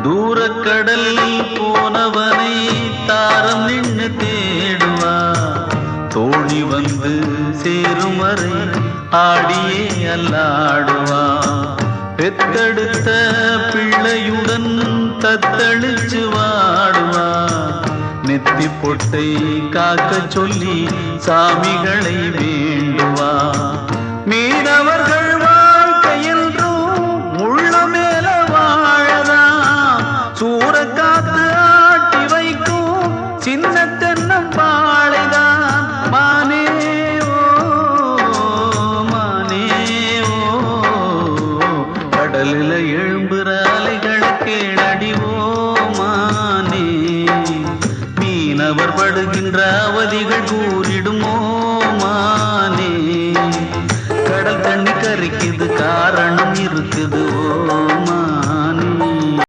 தூரக்கடல் போனவனை தாரம் நின்று தேடுவா, தோழி வந்து சேரும் வரை ஆடியே அல்லாடுவா. பெத்தெடுத்த பிள்ளையுடன் தத்தளிச்சு வாடுவா, நெத்தி பொட்டை காக்க சொல்லி சாமிகளை வேண்டுவா. மீனவர்கள் வாழ்க்கை என்றும் முள்ள மேல வாழதான், சூறக்காத்து ஆட்டி வைக்கும் சின்ன தென்னம் பாழைதான். மானே ஓ மானே ஓ, கடலில எழும்புற அலைகளை கேளடிவோ மானே. மீனவர் படுகின்ற அவதிகள் கூறிடுமோ மானே. கடல் தண்ணி கரிக்குது காரணம் இருக்குது.